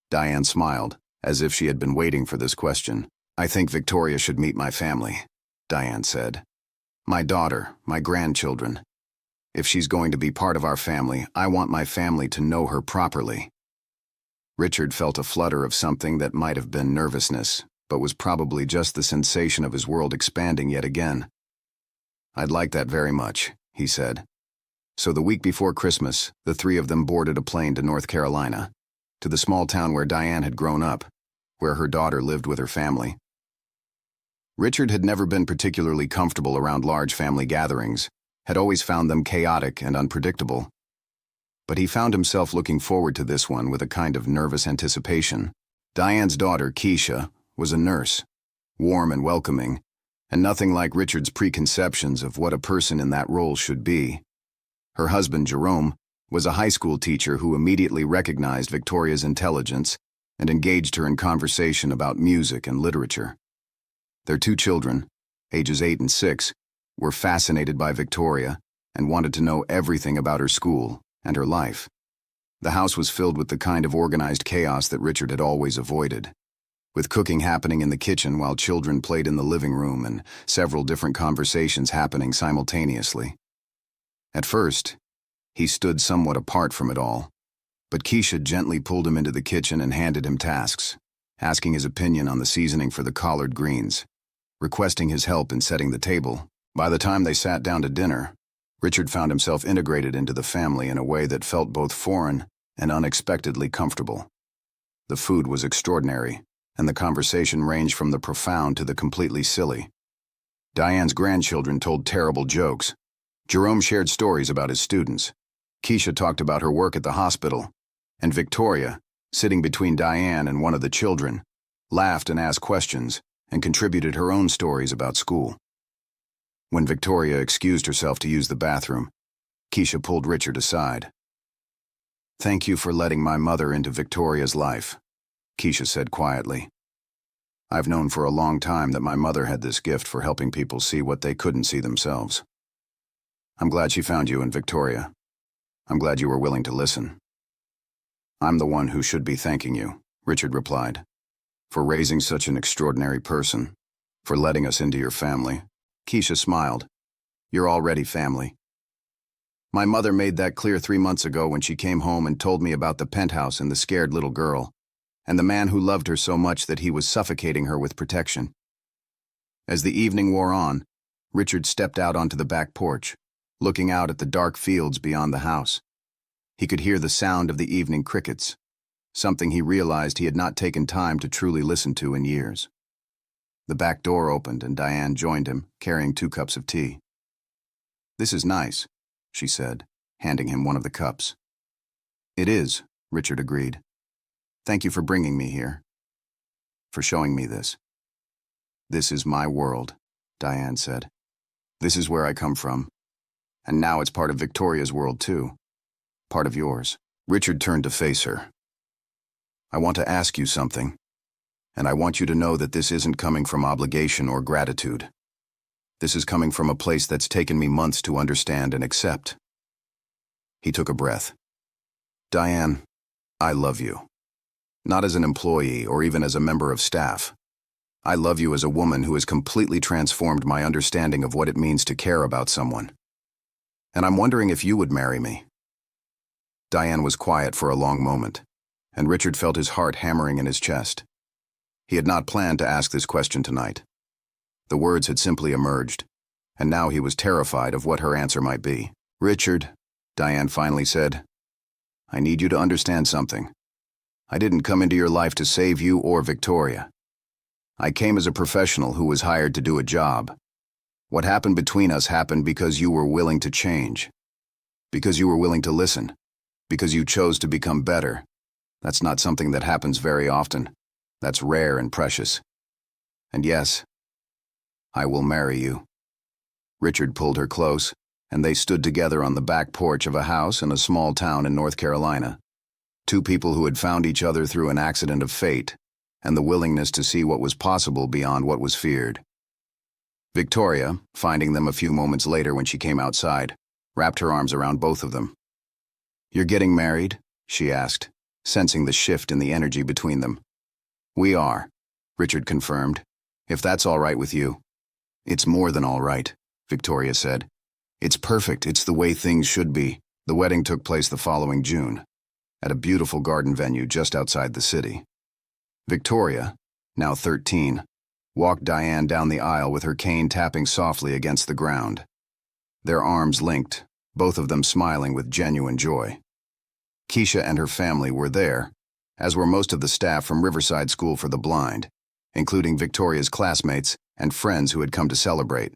Diane smiled, as if she had been waiting for this question. "I think Victoria should meet my family," Diane said. "My daughter, my grandchildren. If she's going to be part of our family, I want my family to know her properly." Richard felt a flutter of something that might have been nervousness, but was probably just the sensation of his world expanding yet again. "I'd like that very much," he said. So the week before Christmas, the three of them boarded a plane to North Carolina, to the small town where Diane had grown up, where her daughter lived with her family. Richard had never been particularly comfortable around large family gatherings, had always found them chaotic and unpredictable. But he found himself looking forward to this one with a kind of nervous anticipation. Diane's daughter, Keisha, was a nurse, warm and welcoming, and nothing like Richard's preconceptions of what a person in that role should be. Her husband, Jerome, was a high school teacher who immediately recognized Victoria's intelligence and engaged her in conversation about music and literature. Their two children, ages 8 and 6, were fascinated by Victoria and wanted to know everything about her school and her life. The house was filled with the kind of organized chaos that Richard had always avoided, with cooking happening in the kitchen while children played in the living room and several different conversations happening simultaneously. At first, he stood somewhat apart from it all, but Keisha gently pulled him into the kitchen and handed him tasks, asking his opinion on the seasoning for the collard greens, requesting his help in setting the table. By the time they sat down to dinner, Richard found himself integrated into the family in a way that felt both foreign and unexpectedly comfortable. The food was extraordinary, and the conversation ranged from the profound to the completely silly. Diane's grandchildren told terrible jokes. Jerome shared stories about his students. Keisha talked about her work at the hospital, and Victoria, sitting between Diane and one of the children, laughed and asked questions and contributed her own stories about school. When Victoria excused herself to use the bathroom, Keisha pulled Richard aside. "Thank you for letting my mother into Victoria's life," Keisha said quietly. "I've known for a long time that my mother had this gift for helping people see what they couldn't see themselves. I'm glad she found you in Victoria. I'm glad you were willing to listen." "I'm the one who should be thanking you," Richard replied, "for raising such an extraordinary person, for letting us into your family." Keisha smiled. "You're already family." My mother made that clear 3 months ago when she came home and told me about the penthouse and the scared little girl, and the man who loved her so much that he was suffocating her with protection. As the evening wore on, Richard stepped out onto the back porch, looking out at the dark fields beyond the house. He could hear the sound of the evening crickets, something he realized he had not taken time to truly listen to in years. The back door opened and Diane joined him, carrying 2 cups of tea. "This is nice," she said, handing him one of the cups. "It is," Richard agreed. "Thank you for bringing me here. For showing me this." "This is my world," Diane said. "This is where I come from. And now it's part of Victoria's world too. Part of yours." Richard turned to face her. "I want to ask you something, and I want you to know that this isn't coming from obligation or gratitude. This is coming from a place that's taken me months to understand and accept." He took a breath. "Diane, I love you. Not as an employee or even as a member of staff. I love you as a woman who has completely transformed my understanding of what it means to care about someone. And I'm wondering if you would marry me." Diane was quiet for a long moment, and Richard felt his heart hammering in his chest. He had not planned to ask this question tonight. The words had simply emerged, and now he was terrified of what her answer might be. "Richard," Diane finally said, "I need you to understand something. I didn't come into your life to save you or Victoria. I came as a professional who was hired to do a job. What happened between us happened because you were willing to change. Because you were willing to listen. Because you chose to become better. That's not something that happens very often. That's rare and precious. And yes, I will marry you." Richard pulled her close, and they stood together on the back porch of a house in a small town in North Carolina. 2 people who had found each other through an accident of fate, and the willingness to see what was possible beyond what was feared. Victoria, finding them a few moments later when she came outside, wrapped her arms around both of them. "You're getting married?" she asked, sensing the shift in the energy between them. "We are," Richard confirmed. "If that's all right with you." "It's more than all right," Victoria said. "It's perfect. It's the way things should be." The wedding took place the following June, at a beautiful garden venue just outside the city. Victoria, now 13, walked Diane down the aisle with her cane tapping softly against the ground. Their arms linked, both of them smiling with genuine joy. Keisha and her family were there, as were most of the staff from Riverside School for the Blind, including Victoria's classmates and friends who had come to celebrate.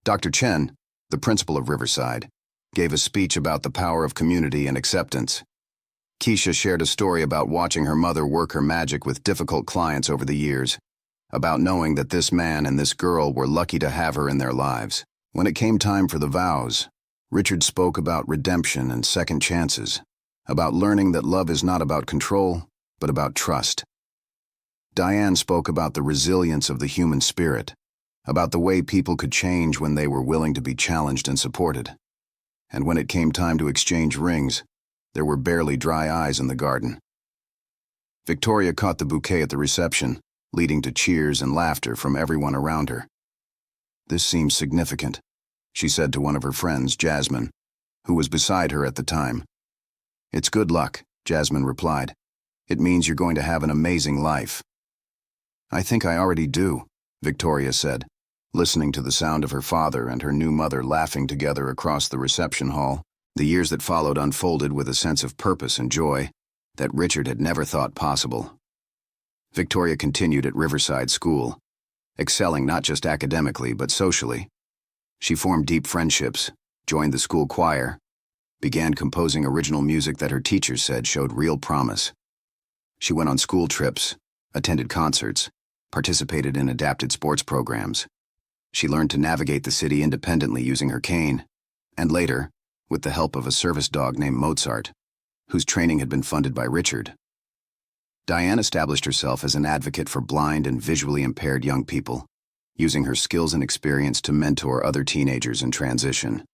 Dr. Chen, the principal of Riverside, gave a speech about the power of community and acceptance. Keisha shared a story about watching her mother work her magic with difficult clients over the years, about knowing that this man and this girl were lucky to have her in their lives. When it came time for the vows, Richard spoke about redemption and second chances, about learning that love is not about control, but about trust. Diane spoke about the resilience of the human spirit, about the way people could change when they were willing to be challenged and supported. And when it came time to exchange rings, there were barely dry eyes in the garden. Victoria caught the bouquet at the reception, leading to cheers and laughter from everyone around her. "This seems significant," she said to one of her friends, Jasmine, who was beside her at the time. "It's good luck," Jasmine replied. "It means you're going to have an amazing life." "I think I already do," Victoria said, listening to the sound of her father and her new mother laughing together across the reception hall. The years that followed unfolded with a sense of purpose and joy that Richard had never thought possible. Victoria continued at Riverside School, excelling not just academically but socially. She formed deep friendships, joined the school choir, began composing original music that her teachers said showed real promise. She went on school trips, attended concerts, participated in adapted sports programs. She learned to navigate the city independently using her cane, and later, with the help of a service dog named Mozart, whose training had been funded by Richard. Diane established herself as an advocate for blind and visually impaired young people, using her skills and experience to mentor other teenagers in transition.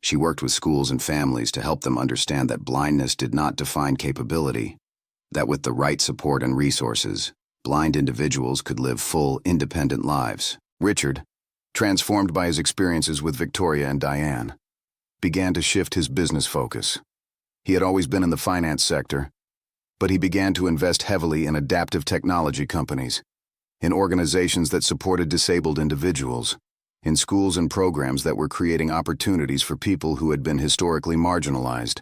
She worked with schools and families to help them understand that blindness did not define capability, that with the right support and resources, blind individuals could live full, independent lives. Richard, transformed by his experiences with Victoria and Diane, began to shift his business focus. He had always been in the finance sector, but he began to invest heavily in adaptive technology companies, in organizations that supported disabled individuals, in schools and programs that were creating opportunities for people who had been historically marginalized.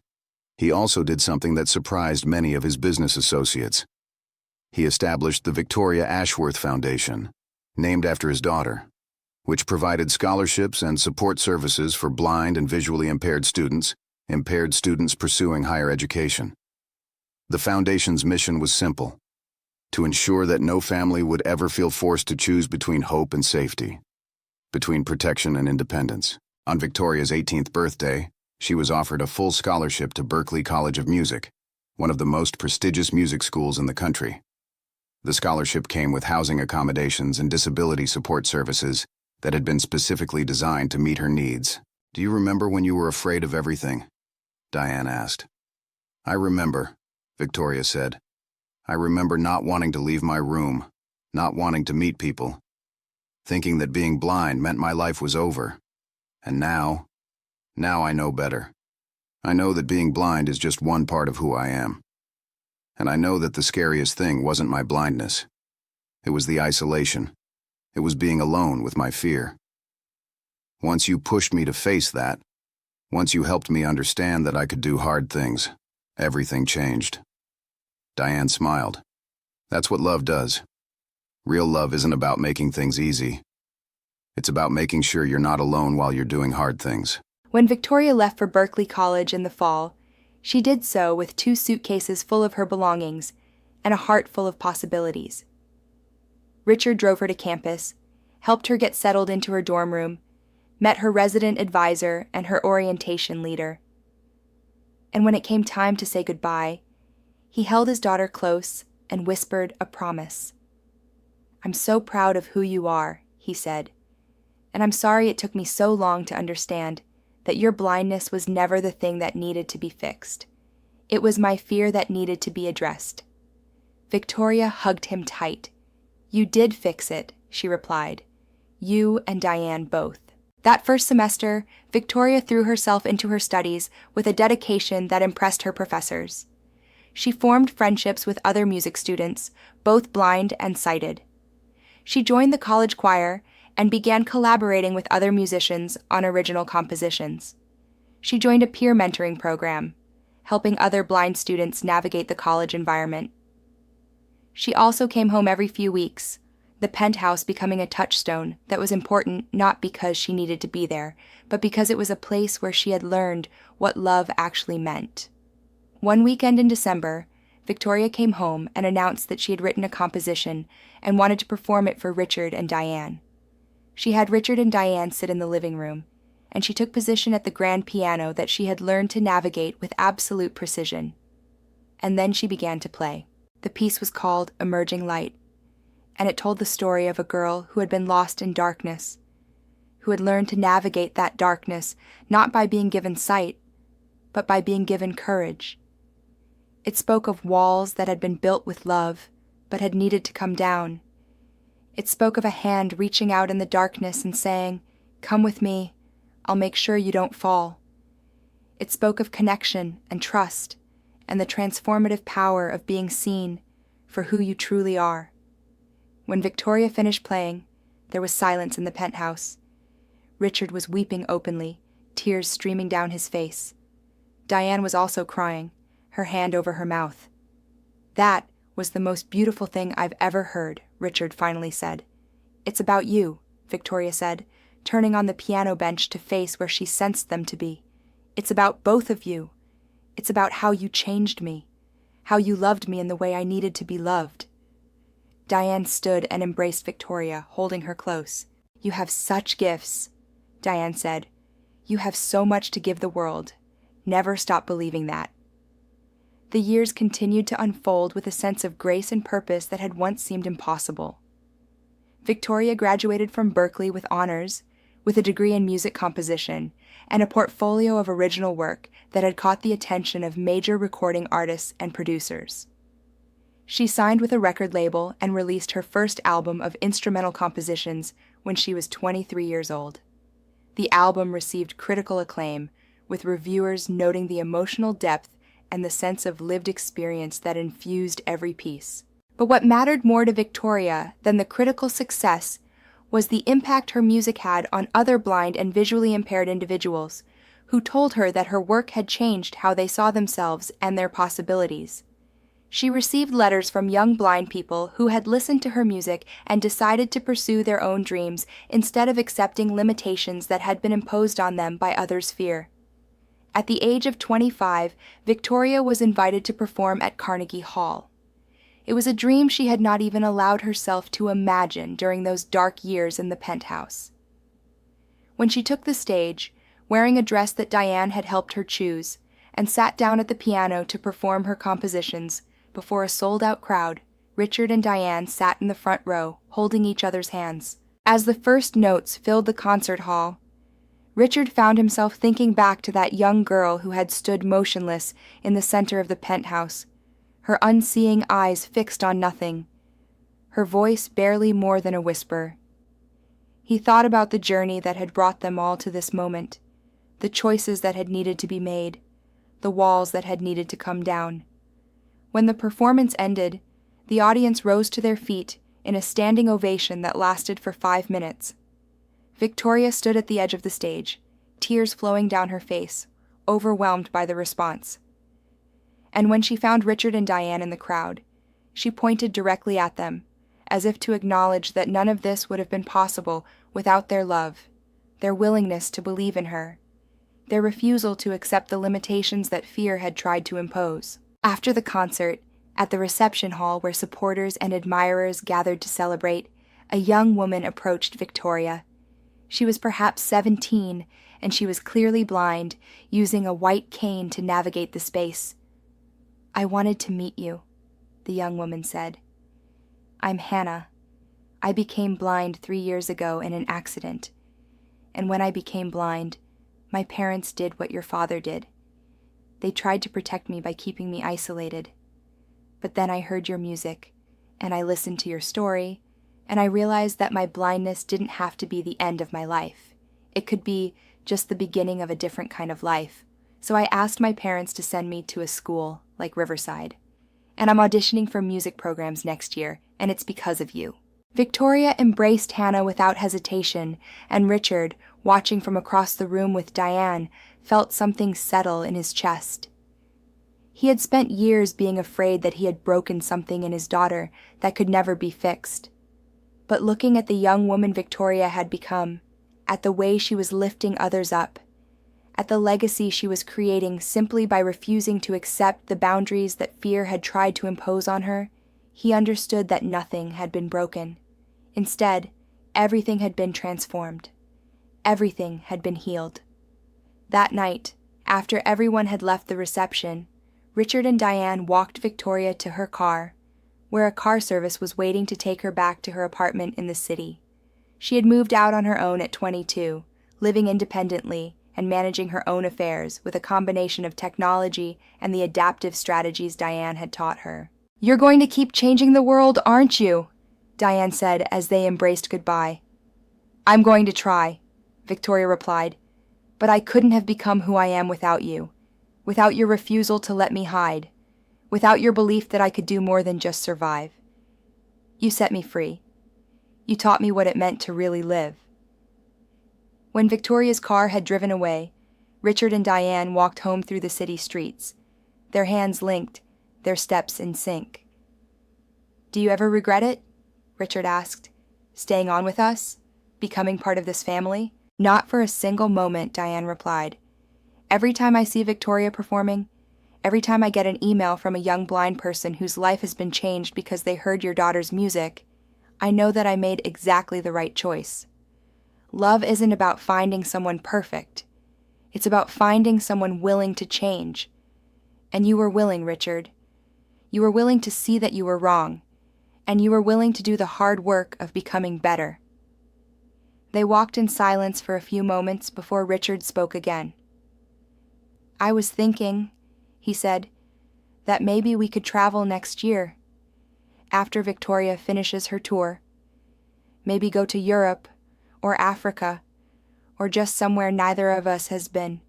He also did something that surprised many of his business associates. He established the Victoria Ashworth Foundation, named after his daughter, which provided scholarships and support services for blind and visually impaired students pursuing higher education. The foundation's mission was simple: to ensure that no family would ever feel forced to choose between hope and safety, between protection and independence. On Victoria's 18th birthday, she was offered a full scholarship to Berklee College of Music, one of the most prestigious music schools in the country. The scholarship came with housing accommodations and disability support services that had been specifically designed to meet her needs. "Do you remember when you were afraid of everything?" Diane asked. "I remember," Victoria said. "I remember not wanting to leave my room, not wanting to meet people, thinking that being blind meant my life was over. And now I know better. I know that being blind is just one part of who I am. And I know that the scariest thing wasn't my blindness. It was the isolation. It was being alone with my fear. Once you pushed me to face that, once you helped me understand that I could do hard things, everything changed." Diane smiled. "That's what love does. Real love isn't about making things easy. It's about making sure you're not alone while you're doing hard things." When Victoria left for Berklee College in the fall, she did so with 2 suitcases full of her belongings and a heart full of possibilities. Richard drove her to campus, helped her get settled into her dorm room, met her resident advisor and her orientation leader. And when it came time to say goodbye, he held his daughter close and whispered a promise. "I'm so proud of who you are," he said, "and I'm sorry it took me so long to understand that your blindness was never the thing that needed to be fixed. It was my fear that needed to be addressed." Victoria hugged him tight. "You did fix it," she replied. "You and Diane both." That first semester, Victoria threw herself into her studies with a dedication that impressed her professors. She formed friendships with other music students, both blind and sighted. She joined the college choir and began collaborating with other musicians on original compositions. She joined a peer mentoring program, helping other blind students navigate the college environment. She also came home every few weeks, the penthouse becoming a touchstone that was important not because she needed to be there, but because it was a place where she had learned what love actually meant. One weekend in December, Victoria came home and announced that she had written a composition and wanted to perform it for Richard and Diane. She had Richard and Diane sit in the living room, and she took position at the grand piano that she had learned to navigate with absolute precision. And then she began to play. The piece was called Emerging Light, and it told the story of a girl who had been lost in darkness, who had learned to navigate that darkness not by being given sight, but by being given courage. It spoke of walls that had been built with love, but had needed to come down. It spoke of a hand reaching out in the darkness and saying, "Come with me, I'll make sure you don't fall." It spoke of connection and trust, and the transformative power of being seen for who you truly are. When Victoria finished playing, there was silence in the penthouse. Richard was weeping openly, tears streaming down his face. Diane was also crying, her hand over her mouth. "That was the most beautiful thing I've ever heard," Richard finally said. "It's about you," Victoria said, turning on the piano bench to face where she sensed them to be. "It's about both of you. It's about how you changed me, how you loved me in the way I needed to be loved." Diane stood and embraced Victoria, holding her close. "You have such gifts," Diane said. "You have so much to give the world. Never stop believing that." The years continued to unfold with a sense of grace and purpose that had once seemed impossible. Victoria graduated from Berklee with honors, with a degree in music composition, and a portfolio of original work that had caught the attention of major recording artists and producers. She signed with a record label and released her first album of instrumental compositions when she was 23 years old. The album received critical acclaim, with reviewers noting the emotional depth and the sense of lived experience that infused every piece. But what mattered more to Victoria than the critical success was the impact her music had on other blind and visually impaired individuals, who told her that her work had changed how they saw themselves and their possibilities. She received letters from young blind people who had listened to her music and decided to pursue their own dreams instead of accepting limitations that had been imposed on them by others' fear. At the age of 25, Victoria was invited to perform at Carnegie Hall. It was a dream she had not even allowed herself to imagine during those dark years in the penthouse. When she took the stage, wearing a dress that Diane had helped her choose, and sat down at the piano to perform her compositions, before a sold-out crowd, Richard and Diane sat in the front row, holding each other's hands. As the first notes filled the concert hall, Richard found himself thinking back to that young girl who had stood motionless in the center of the penthouse, her unseeing eyes fixed on nothing, her voice barely more than a whisper. He thought about the journey that had brought them all to this moment, the choices that had needed to be made, the walls that had needed to come down. When the performance ended, the audience rose to their feet in a standing ovation that lasted for 5 minutes. Victoria stood at the edge of the stage, tears flowing down her face, overwhelmed by the response. And when she found Richard and Diane in the crowd, she pointed directly at them, as if to acknowledge that none of this would have been possible without their love, their willingness to believe in her, their refusal to accept the limitations that fear had tried to impose. After the concert, at the reception hall where supporters and admirers gathered to celebrate, a young woman approached Victoria. She was perhaps 17, and she was clearly blind, using a white cane to navigate the space. "I wanted to meet you," the young woman said. "I'm Hannah. I became blind 3 years ago in an accident. And when I became blind, my parents did what your father did. They tried to protect me by keeping me isolated. But then I heard your music, and I listened to your story, and I realized that my blindness didn't have to be the end of my life. It could be just the beginning of a different kind of life. So I asked my parents to send me to a school like Riverside. And I'm auditioning for music programs next year, and it's because of you." Victoria embraced Hannah without hesitation, and Richard, watching from across the room with Diane, felt something settle in his chest. He had spent years being afraid that he had broken something in his daughter that could never be fixed. But looking at the young woman Victoria had become, at the way she was lifting others up, at the legacy she was creating simply by refusing to accept the boundaries that fear had tried to impose on her, he understood that nothing had been broken. Instead, everything had been transformed. Everything had been healed. That night, after everyone had left the reception, Richard and Diane walked Victoria to her car, where a car service was waiting to take her back to her apartment in the city. She had moved out on her own at 22, living independently and managing her own affairs with a combination of technology and the adaptive strategies Diane had taught her. "You're going to keep changing the world, aren't you?" Diane said as they embraced goodbye. "I'm going to try," Victoria replied, "but I couldn't have become who I am without you, without your refusal to let me hide, without your belief that I could do more than just survive. You set me free. You taught me what it meant to really live." When Victoria's car had driven away, Richard and Diane walked home through the city streets, their hands linked, their steps in sync. "Do you ever regret it?" Richard asked. "Staying on with us? Becoming part of this family?" "Not for a single moment," Diane replied. "Every time I see Victoria performing, every time I get an email from a young blind person whose life has been changed because they heard your daughter's music, I know that I made exactly the right choice. Love isn't about finding someone perfect. It's about finding someone willing to change. And you were willing, Richard. You were willing to see that you were wrong, and you were willing to do the hard work of becoming better." They walked in silence for a few moments before Richard spoke again. "I was thinking," he said, "that maybe we could travel next year, after Victoria finishes her tour. Maybe go to Europe, or Africa, or just somewhere neither of us has been.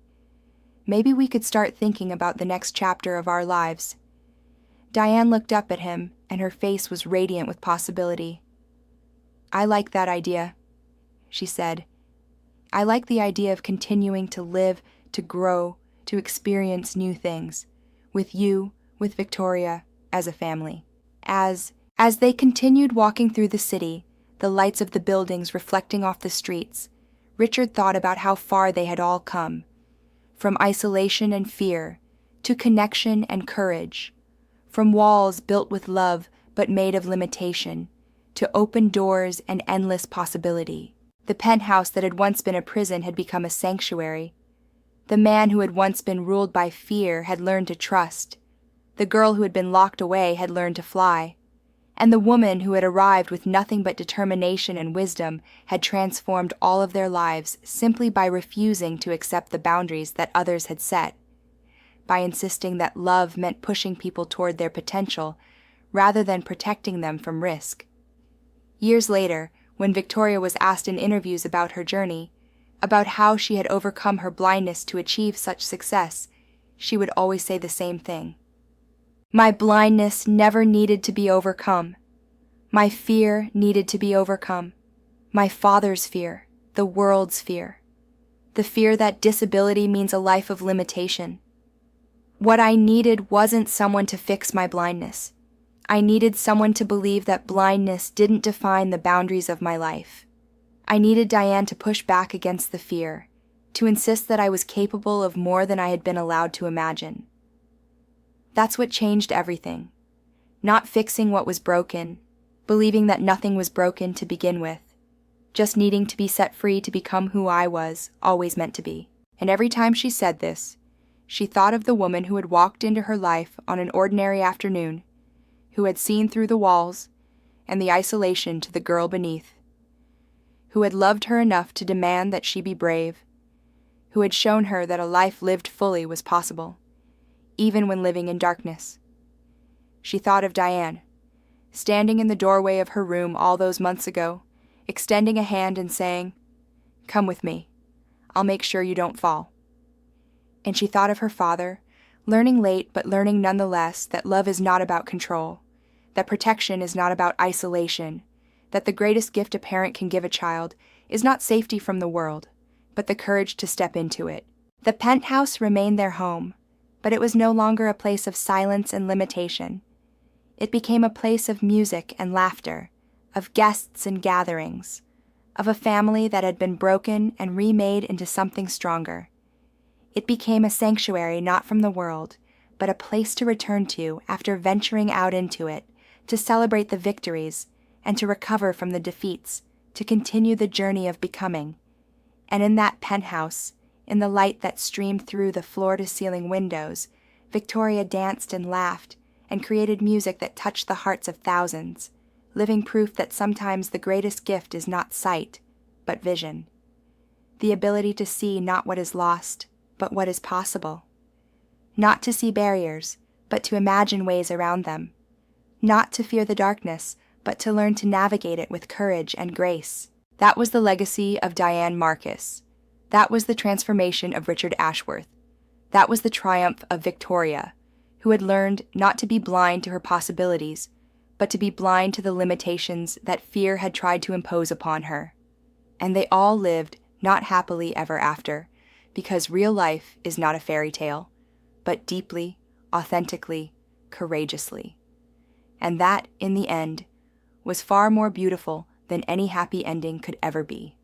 Maybe we could start thinking about the next chapter of our lives." Diane looked up at him, and her face was radiant with possibility. "I like that idea," she said. "I like the idea of continuing to live, to grow, to experience new things, with you, with Victoria, as a family." As they continued walking through the city, the lights of the buildings reflecting off the streets, Richard thought about how far they had all come. From isolation and fear, to connection and courage. From walls built with love but made of limitation, to open doors and endless possibility. The penthouse that had once been a prison had become a sanctuary. The man who had once been ruled by fear had learned to trust. The girl who had been locked away had learned to fly. And the woman who had arrived with nothing but determination and wisdom had transformed all of their lives simply by refusing to accept the boundaries that others had set, by insisting that love meant pushing people toward their potential rather than protecting them from risk. Years later, when Victoria was asked in interviews about her journey, about how she had overcome her blindness to achieve such success, she would always say the same thing. "My blindness never needed to be overcome. My fear needed to be overcome. My father's fear, the world's fear. The fear that disability means a life of limitation. What I needed wasn't someone to fix my blindness. I needed someone to believe that blindness didn't define the boundaries of my life. I needed Diane to push back against the fear, to insist that I was capable of more than I had been allowed to imagine." That's what changed everything. Not fixing what was broken, believing that nothing was broken to begin with, just needing to be set free to become who I was always meant to be. And every time she said this, she thought of the woman who had walked into her life on an ordinary afternoon, who had seen through the walls and the isolation to the girl beneath, who had loved her enough to demand that she be brave, who had shown her that a life lived fully was possible, even when living in darkness. She thought of Diane, standing in the doorway of her room all those months ago, extending a hand and saying, "Come with me. I'll make sure you don't fall." And she thought of her father, learning late but learning nonetheless that love is not about control, that protection is not about isolation, that the greatest gift a parent can give a child is not safety from the world, but the courage to step into it. The penthouse remained their home, but it was no longer a place of silence and limitation. It became a place of music and laughter, of guests and gatherings, of a family that had been broken and remade into something stronger. It became a sanctuary not from the world, but a place to return to after venturing out into it, to celebrate the victories and to recover from the defeats, to continue the journey of becoming. And in that penthouse, in the light that streamed through the floor-to-ceiling windows, Victoria danced and laughed and created music that touched the hearts of thousands, living proof that sometimes the greatest gift is not sight, but vision. The ability to see not what is lost, but what is possible. Not to see barriers, but to imagine ways around them. Not to fear the darkness, but to learn to navigate it with courage and grace. That was the legacy of Diane Marcus. That was the transformation of Richard Ashworth. That was the triumph of Victoria, who had learned not to be blind to her possibilities, but to be blind to the limitations that fear had tried to impose upon her. And they all lived not happily ever after, because real life is not a fairy tale, but deeply, authentically, courageously. And that, in the end, was far more beautiful than any happy ending could ever be.